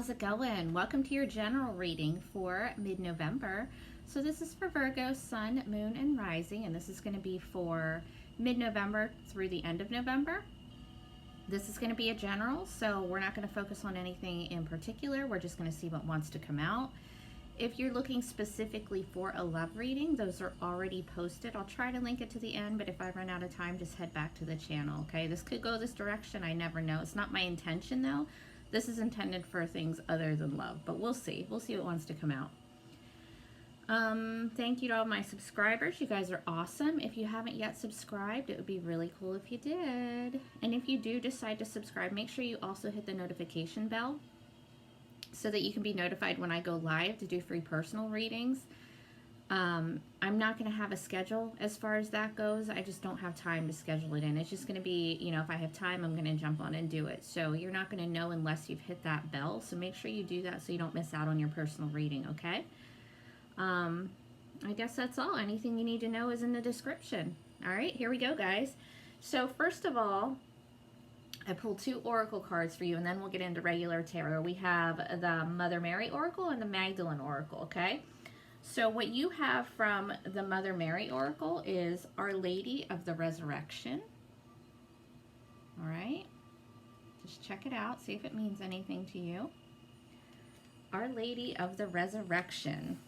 how's it going? Welcome to your general reading for mid-November. So this is for Virgo, Sun, Moon, and Rising, and this is going to be for mid-November through the end of November. This is going to be a general, so we're not going to focus on anything in particular. We're just going to see what wants to come out. If you're looking specifically for a love reading, those are already posted. I'll try to link it to the end, but if I run out of time, just head back to the channel, okay? This could go this direction. I never know. It's not my intention, though. This is intended for things other than love, but we'll see. We'll see what wants to come out. Thank you to all my subscribers. You guys are awesome. If you haven't yet subscribed, it would be really cool if you did. And if you do decide to subscribe, make sure you also hit the notification bell so that you can be notified when I go live to do free personal readings. I'm not going to have a schedule as far as that goes. I just don't have time to schedule it in. It's just going to be, you know, if I have time, I'm going to jump on and do it. So you're not going to know unless you've hit that bell. So make sure you do that so you don't miss out on your personal reading, okay? I guess that's all. Anything you need to know is in the description. All right, here we go, guys. So first of all, I pulled 2 oracle cards for you, and then we'll get into regular tarot. We have the Mother Mary Oracle and the Magdalene Oracle, okay? So what you have from the Mother Mary Oracle is Our Lady of the Resurrection. All right. Just check it out. See if it means anything to you. Our Lady of the Resurrection.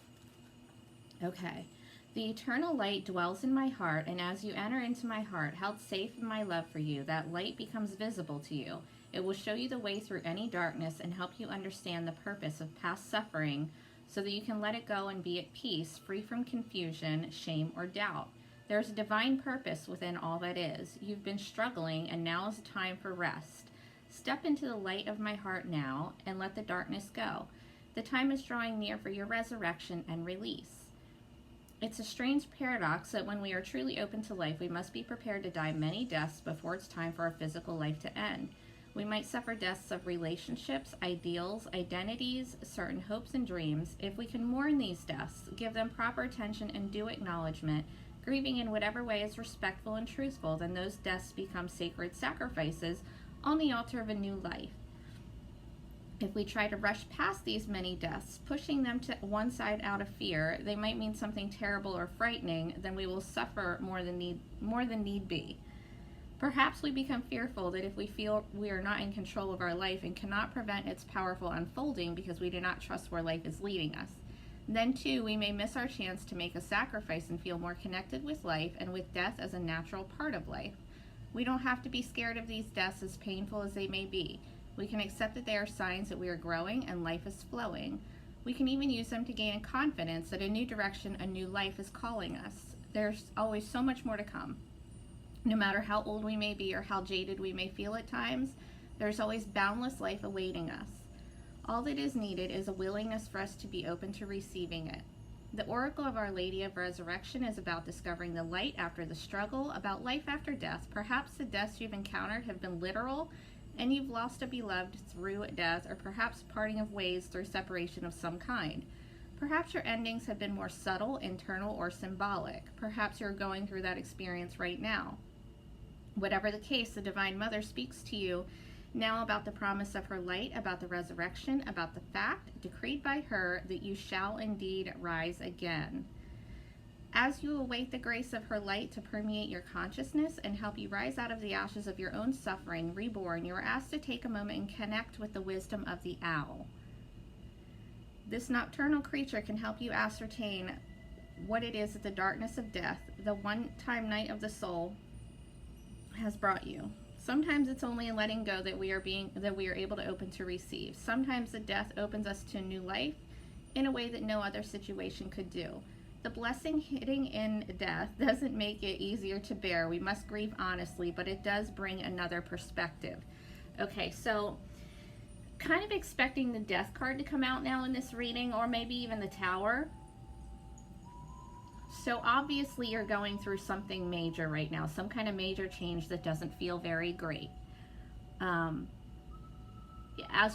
Okay. The eternal light dwells in my heart, and as you enter into my heart, held safe in my love for you, that light becomes visible to you. It will show you the way through any darkness and help you understand the purpose of past suffering, so that you can let it go and be at peace, free from confusion, shame, or doubt. There is a divine purpose within all that is. You've been struggling, and now is the time for rest. Step into the light of my heart now, and let the darkness go. The time is drawing near for your resurrection and release. It's a strange paradox that when we are truly open to life, we must be prepared to die many deaths before it's time for our physical life to end. We might suffer deaths of relationships, ideals, identities, certain hopes and dreams. If we can mourn these deaths, give them proper attention and due acknowledgement, grieving in whatever way is respectful and truthful, then those deaths become sacred sacrifices on the altar of a new life. If we try to rush past these many deaths, pushing them to one side out of fear, they might mean something terrible or frightening, then we will suffer more than need be. Perhaps we become fearful that if we feel we are not in control of our life and cannot prevent its powerful unfolding because we do not trust where life is leading us. Then too, we may miss our chance to make a sacrifice and feel more connected with life and with death as a natural part of life. We don't have to be scared of these deaths, as painful as they may be. We can accept that they are signs that we are growing and life is flowing. We can even use them to gain confidence that a new direction, a new life is calling us. There's always so much more to come. No matter how old we may be or how jaded we may feel at times, there's always boundless life awaiting us. All that is needed is a willingness for us to be open to receiving it. The Oracle of Our Lady of Resurrection is about discovering the light after the struggle, about life after death. Perhaps the deaths you've encountered have been literal, and you've lost a beloved through death, or perhaps parting of ways through separation of some kind. Perhaps your endings have been more subtle, internal, or symbolic. Perhaps you're going through that experience right now. Whatever the case, the Divine Mother speaks to you now about the promise of her light, about the resurrection, about the fact, decreed by her, that you shall indeed rise again. As you await the grace of her light to permeate your consciousness and help you rise out of the ashes of your own suffering, reborn, you are asked to take a moment and connect with the wisdom of the owl. This nocturnal creature can help you ascertain what it is that the darkness of death, the one-time night of the soul, has brought you. Sometimes it's only in letting go that we are able to open to receive. Sometimes the death opens us to a new life in a way that no other situation could do. The blessing hidden in death doesn't make it easier to bear. We must grieve honestly, but it does bring another perspective. Okay, so kind of expecting the Death card to come out now in this reading, or maybe even the Tower. So obviously you're going through something major right now, some kind of major change that doesn't feel very great. As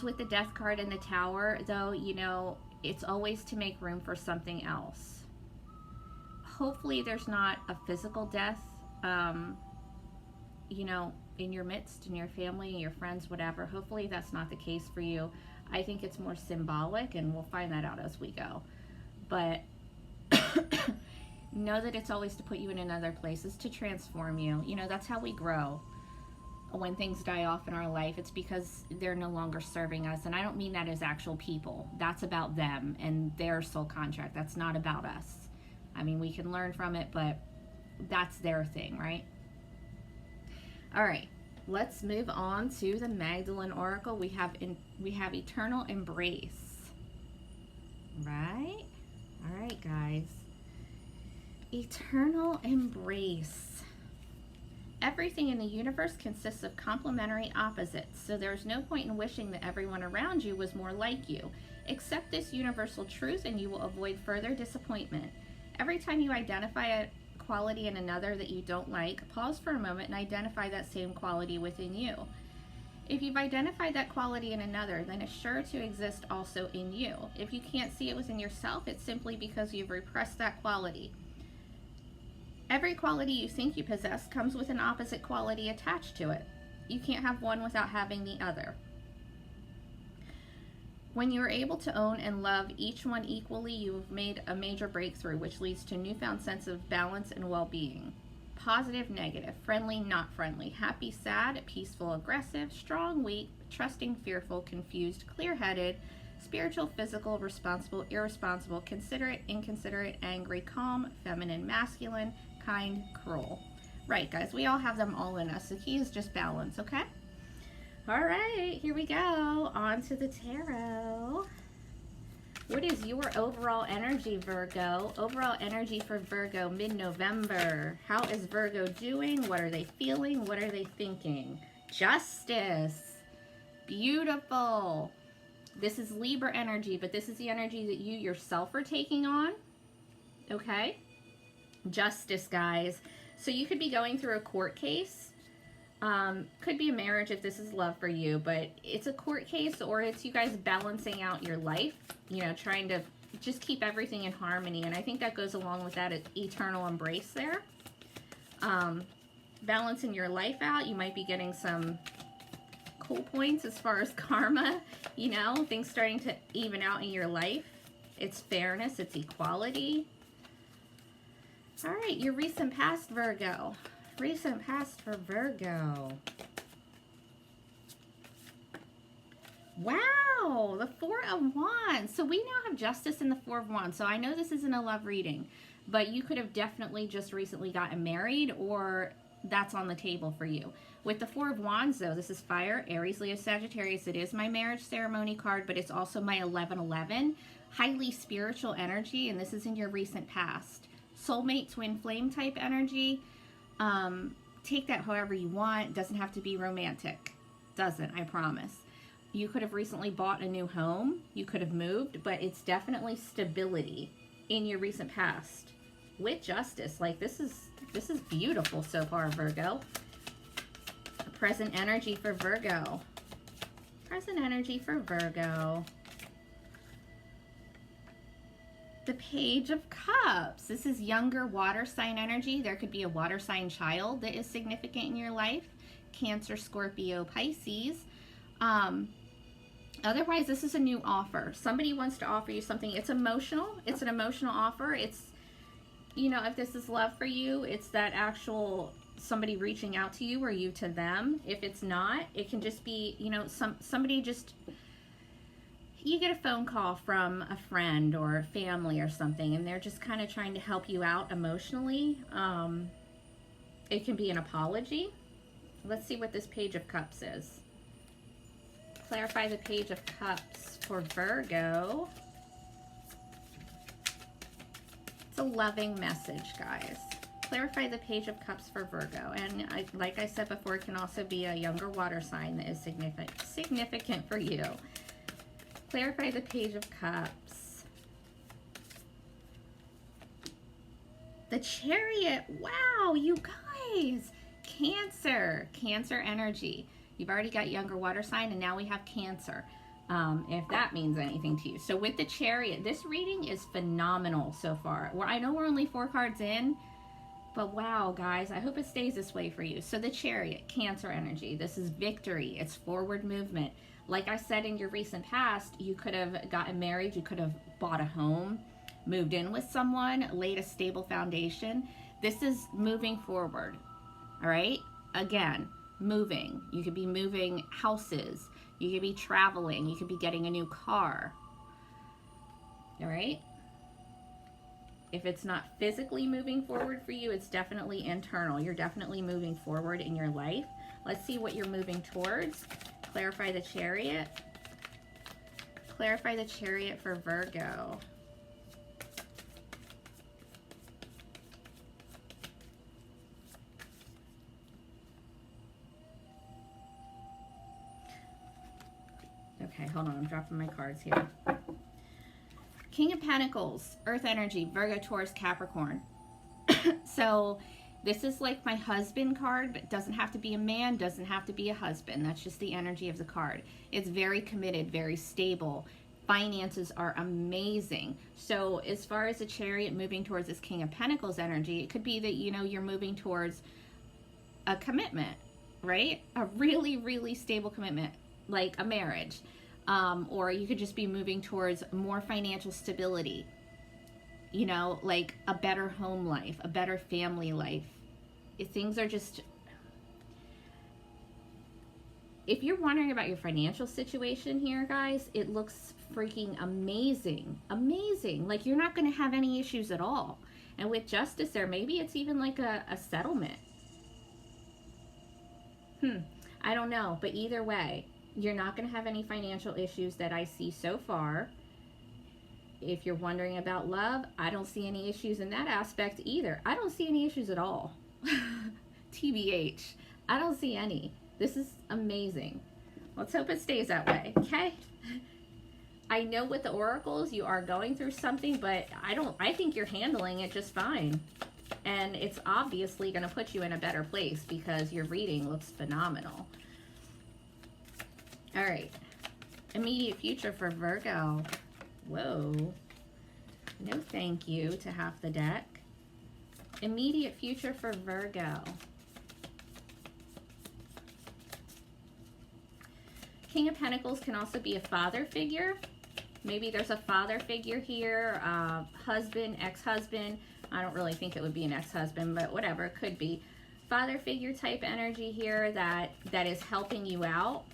with the Death card and the Tower, though, you know, it's always to make room for something else. Hopefully there's not a physical death, you know, in your midst, in your family, your friends, whatever. Hopefully that's not the case for you. I think it's more symbolic, and we'll find that out as we go. But know that it's always to put you in another place. It's to transform you. You know, that's how we grow. When things die off in our life, it's because they're no longer serving us. And I don't mean that as actual people. That's about them and their soul contract. That's not about us. I mean, we can learn from it, but that's their thing, right? All right, let's move on to the Magdalene Oracle. We have Eternal Embrace. Right? All right, guys. Eternal Embrace. Everything in the universe consists of complementary opposites, so there's no point in wishing that everyone around you was more like you. Accept this universal truth and you will avoid further disappointment. Every time you identify a quality in another that you don't like, pause for a moment and identify that same quality within you. If you've identified that quality in another, then it's sure to exist also in you. If you can't see it within yourself, it's simply because you've repressed that quality. Every quality you think you possess comes with an opposite quality attached to it. You can't have one without having the other. When you are able to own and love each one equally, you have made a major breakthrough, which leads to a newfound sense of balance and well-being. Positive, negative, friendly, not friendly, happy, sad, peaceful, aggressive, strong, weak, trusting, fearful, confused, clear-headed, spiritual, physical, responsible, irresponsible, considerate, inconsiderate, angry, calm, feminine, masculine, kind, cruel. Right, guys, we all have them all in us. The key is just balance, okay? All right, here we go. On to the tarot. What is your overall energy, Virgo? Overall energy for Virgo mid-November. How is Virgo doing? What are they feeling? What are they thinking? Justice. Beautiful. This is Libra energy, but this is the energy that you yourself are taking on. Okay? Justice, guys. So you could be going through a court case. Could be a marriage if this is love for you, but it's a court case, or it's you guys balancing out your life, you know, trying to just keep everything in harmony. And I think that goes along with that eternal embrace there. Balancing your life out. You might be getting some cool points as far as karma, you know, things starting to even out in your life. It's fairness, it's equality. All right, your recent past, Virgo. Recent past for Virgo. Wow, the Four of Wands. So we now have Justice in the Four of Wands. So I know this isn't a love reading, but you could have definitely just recently gotten married, or that's on the table for you. With the Four of Wands, though, this is fire, Aries, Leo, Sagittarius. It is my marriage ceremony card, but it's also my 1111. Highly spiritual energy, and this is in your recent past. Soulmate, twin flame type energy. Take that however you want. It doesn't have to be romantic. Doesn't, I promise. You could have recently bought a new home. You could have moved, but it's definitely stability in your recent past with justice. Like this is beautiful so far, Virgo. Present energy for Virgo. Present energy for Virgo. The Page of Cups. This is younger water sign energy. There could be a water sign child that is significant in your life. Cancer, Scorpio, Pisces. Otherwise, this is a new offer. Somebody wants to offer you something. It's emotional. It's an emotional offer. It's, you know, if this is love for you, it's that actual somebody reaching out to you or you to them. If it's not, it can just be, you know, somebody just... You get a phone call from a friend or a family or something, and they're just kind of trying to help you out emotionally. It can be an apology. Let's see what this Page of Cups is. Clarify the Page of Cups for Virgo. It's a loving message, guys. Clarify the Page of Cups for Virgo. And like I said before, it can also be a younger water sign that is significant for you. Clarify the Page of Cups. The Chariot. Wow, you guys. Cancer. Cancer energy. You've already got younger water sign, and now we have Cancer. If that means anything to you. So with the Chariot, this reading is phenomenal so far. I know we're only 4 cards in, but wow, guys, I hope it stays this way for you. So the Chariot, Cancer energy. This is victory. It's forward movement. Like I said, in your recent past, you could have gotten married, you could have bought a home, moved in with someone, laid a stable foundation. This is moving forward, all right? Again, moving. You could be moving houses. You could be traveling. You could be getting a new car, all right? If it's not physically moving forward for you, it's definitely internal. You're definitely moving forward in your life. Let's see what you're moving towards. Clarify the Chariot. Clarify the Chariot for Virgo. Okay, hold on. I'm dropping my cards here. King of Pentacles, Earth energy, Virgo, Taurus, Capricorn. So this is like my husband card, but it doesn't have to be a man, doesn't have to be a husband. That's just the energy of the card. It's very committed, very stable. Finances are amazing. So as far as the Chariot moving towards this King of Pentacles energy, it could be that, you know, you're moving towards a commitment, right? A really, really stable commitment, like a marriage. Or you could just be moving towards more financial stability, you know, like a better home life, a better family life. If things are just, if you're wondering about your financial situation here, guys, it looks freaking amazing. Amazing. Like you're not going to have any issues at all. And with Justice there, maybe it's even like a settlement. I don't know. But either way, you're not going to have any financial issues that I see so far. If you're wondering about love, I don't see any issues in that aspect either. I don't see any issues at all. TBH. I don't see any. This is amazing. Let's hope it stays that way, okay? I know with the oracles you are going through something, but I think you're handling it just fine. And it's obviously going to put you in a better place because your reading looks phenomenal. All right, immediate future for Virgo. Whoa, no thank you to half the deck. Immediate future for Virgo. King of Pentacles can also be a father figure. Maybe there's a father figure here, husband, ex-husband. I don't really think it would be an ex-husband, but whatever, it could be. Father figure type energy here that is helping you out.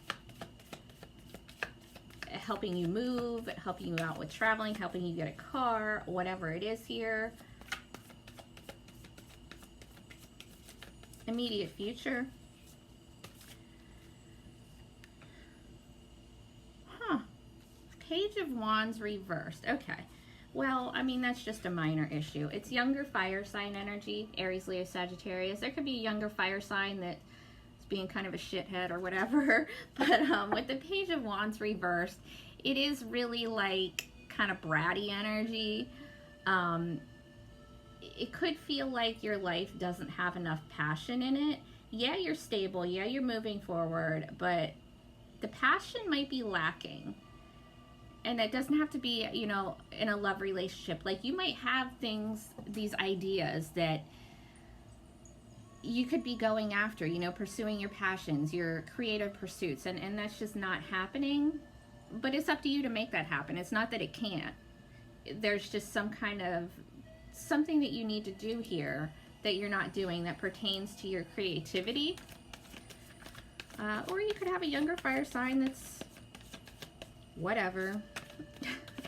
Helping you move, helping you out with traveling, helping you get a car, whatever it is here. Immediate future. Page of Wands reversed. Okay. Well, I mean, that's just a minor issue. It's younger fire sign energy, Aries, Leo, Sagittarius. There could be a younger fire sign that being kind of a shithead or whatever, but with the Page of Wands reversed, it is really like kind of bratty energy. It could feel like your life doesn't have enough passion in it. Yeah, you're stable. Yeah, you're moving forward, but the passion might be lacking. And it doesn't have to be, you know, in a love relationship. Like you might have things, these ideas that you could be going after, you know, pursuing your passions, your creative pursuits, and that's just not happening. But it's up to you to make that happen. It's not that it can't. There's just some kind of something that you need to do here that you're not doing that pertains to your creativity. Or you could have a younger fire sign that's whatever.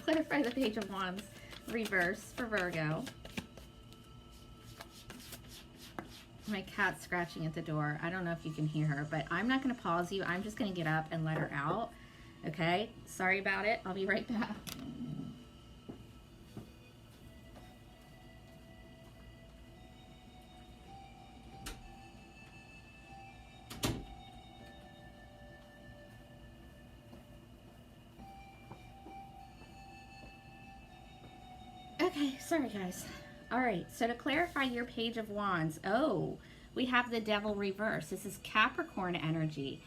Clarify the Page of Wands reverse for Virgo. My cat's scratching at the door. I don't know if you can hear her, but I'm not going to pause you. I'm just going to get up and let her out. Okay? Sorry about it. I'll be right back. Okay, sorry guys. All right, so to clarify your Page of Wands, oh, we have the Devil reverse. This is Capricorn energy.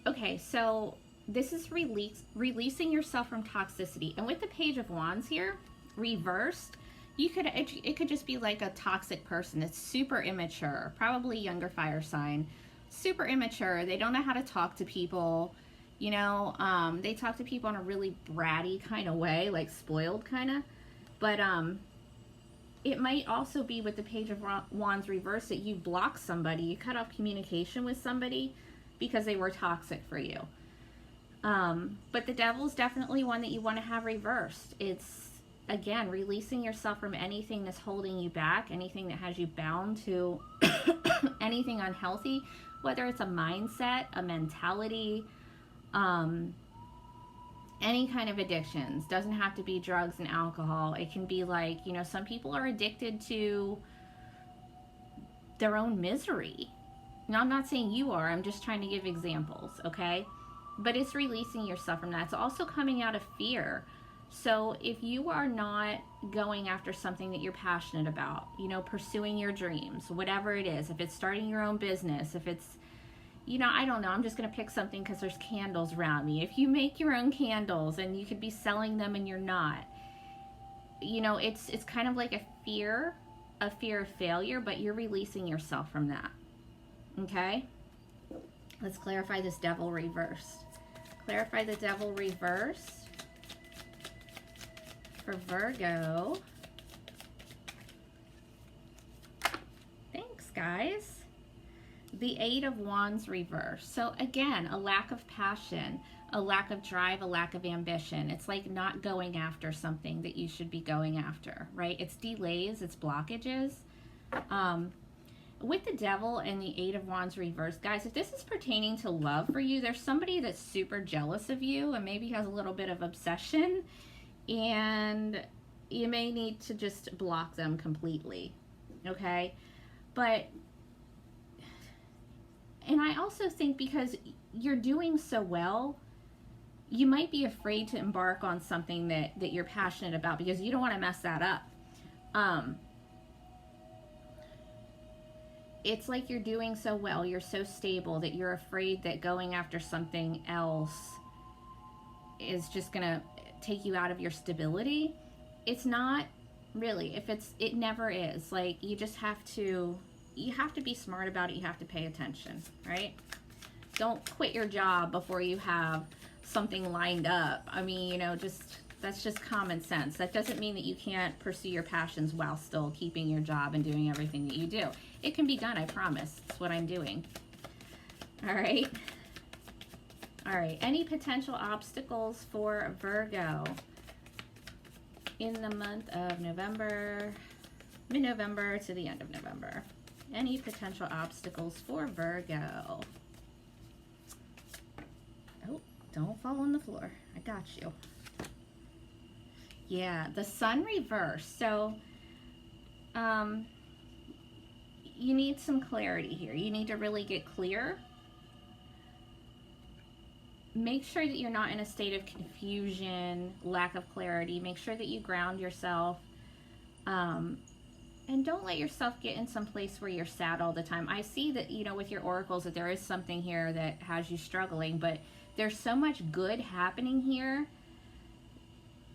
Okay, so this is releasing yourself from toxicity. And with the Page of Wands here, reversed, it could just be like a toxic person that's super immature, probably younger fire sign, super immature. They don't know how to talk to people. You know, they talk to people in a really bratty kind of way, like spoiled kind of. But it might also be with the Page of Wands reverse that you block somebody, you cut off communication with somebody because they were toxic for you. But the Devil's definitely one that you want to have reversed. It's, again, releasing yourself from anything that's holding you back, anything that has you bound to anything unhealthy, whether it's a mindset, a mentality, any kind of addictions. Doesn't have to be drugs and alcohol. It can be like, you know, some people are addicted to their own misery. Now, I'm not saying you are. I'm just trying to give examples, okay? But it's releasing yourself from that. It's also coming out of fear. So if you are not going after something that you're passionate about, you know, pursuing your dreams, whatever it is, if it's starting your own business, if it's, you know, I don't know, I'm just going to pick something because there's candles around me. If you make your own candles and you could be selling them and you're not, you know, it's kind of like a fear of failure, but you're releasing yourself from that. Okay? Let's clarify this Devil reversed. Clarify the Devil reversed for Virgo. Thanks, guys. The Eight of Wands reversed. So again, a lack of passion, a lack of drive, a lack of ambition. It's like not going after something that you should be going after, right? It's delays, it's blockages. With the Devil and the Eight of Wands reversed, guys, if this is pertaining to love for you, there's somebody that's super jealous of you and maybe has a little bit of obsession, and you may need to just block them completely, okay? But, and I also think because you're doing so well, you might be afraid to embark on something that you're passionate about because you don't want to mess that up. It's like you're doing so well, you're so stable that you're afraid that going after something else is just gonna take you out of your stability. It's not really. It never is. Like, you just have to be smart about it. You have to pay attention, right? Don't quit your job before you have something lined up. I mean, you know, that's just common sense. That doesn't mean that you can't pursue your passions while still keeping your job and doing everything that you do. It can be done, I promise. That's what I'm doing. All right. All right. Any potential obstacles for Virgo in the month of November, mid-November to the end of November? Any potential obstacles for Virgo? Oh, don't fall on the floor. I got you. Yeah, the Sun reversed. So, you need some clarity here. You need to really get clear. Make sure that you're not in a state of confusion, lack of clarity. Make sure that you ground yourself. And don't let yourself get in some place where you're sad all the time. I see that, you know, with your oracles that there is something here that has you struggling, but there's so much good happening here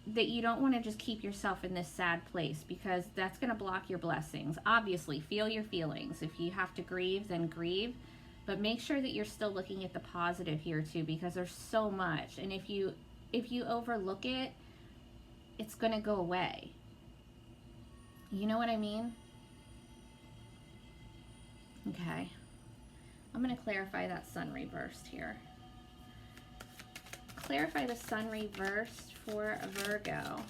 that you don't want to just keep yourself in this sad place, because that's going to block your blessings. Obviously, feel your feelings. If you have to grieve, then grieve. But make sure that you're still looking at the positive here too, because there's so much. And if you overlook it, it's going to go away. You know what I mean? Okay. I'm going to clarify that Sun reversed here. Clarify the Sun reversed for Virgo.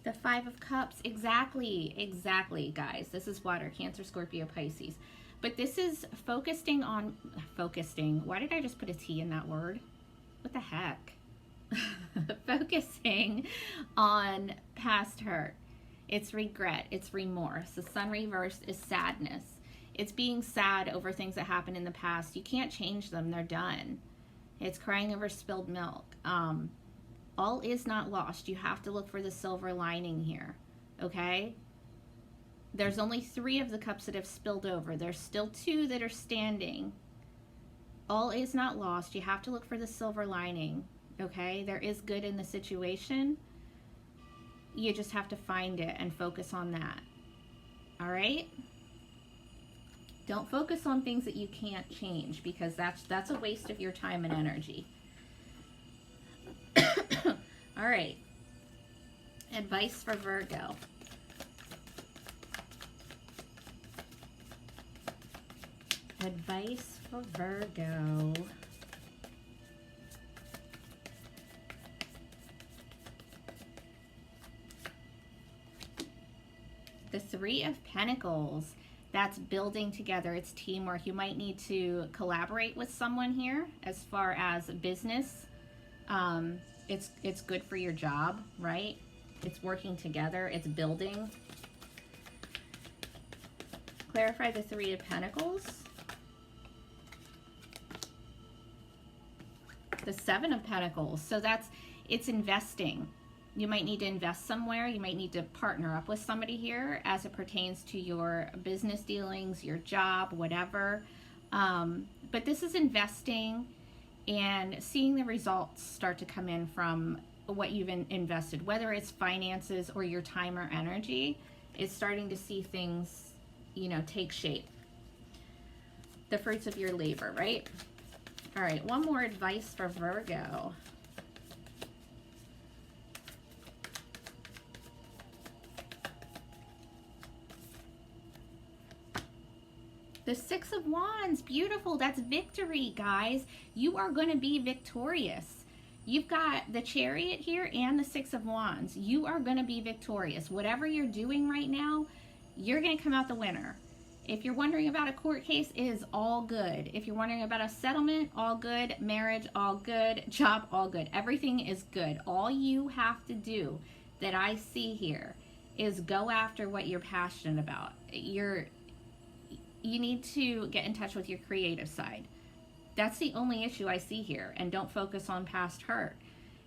The Five of Cups, exactly, guys. This is water, Cancer, Scorpio, Pisces. But this is focusing. Why did I just put a T in that word? What the heck? Focusing on past hurt. It's regret, it's remorse. The Sun reversed is sadness. It's being sad over things that happened in the past. You can't change them, they're done. It's crying over spilled milk. All is not lost. You have to look for the silver lining here, okay? There's only 3 of the cups that have spilled over. There's still 2 that are standing. All is not lost. You have to look for the silver lining, okay? There is good in the situation. You just have to find it and focus on that. All right? Don't focus on things that you can't change, because that's a waste of your time and energy. All right. Advice for Virgo. Advice for Virgo. The Three of Pentacles. That's building together. It's teamwork. You might need to collaborate with someone here as far as business. It's good for your job, right? It's working together. It's building. Clarify the Three of Pentacles. The Seven of Pentacles. So it's investing. You might need to invest somewhere. You might need to partner up with somebody here as it pertains to your business dealings, your job, whatever. But this is investing and seeing the results start to come in from what you've invested, whether it's finances or your time or energy. It's starting to see things, you know, take shape. The fruits of your labor, right? All right, one more advice for Virgo. The Six of Wands, beautiful. That's victory, guys. You are going to be victorious. You've got the Chariot here and the Six of Wands. You are going to be victorious. Whatever you're doing right now, you're going to come out the winner. If you're wondering about a court case, it is all good. If you're wondering about a settlement, all good. Marriage, all good. Job, all good. Everything is good. All you have to do that I see here is go after what you're passionate about. You need to get in touch with your creative side. That's the only issue I see here. And don't focus on past hurt.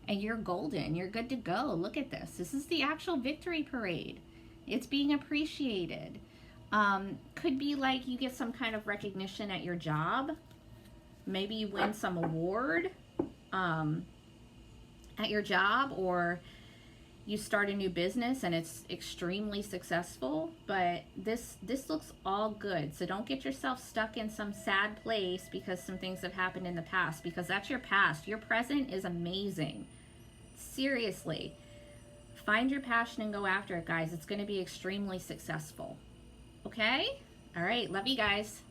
And you're golden. You're good to go. Look at this. This is the actual victory parade. It's being appreciated. Could be like you get some kind of recognition at your job. Maybe you win some award at your job, or you start a new business and it's extremely successful. But this looks all good. So don't get yourself stuck in some sad place because some things have happened in the past, because that's your past. Your present is amazing. Seriously. Find your passion and go after it, guys. It's going to be extremely successful. Okay? All right. Love you guys.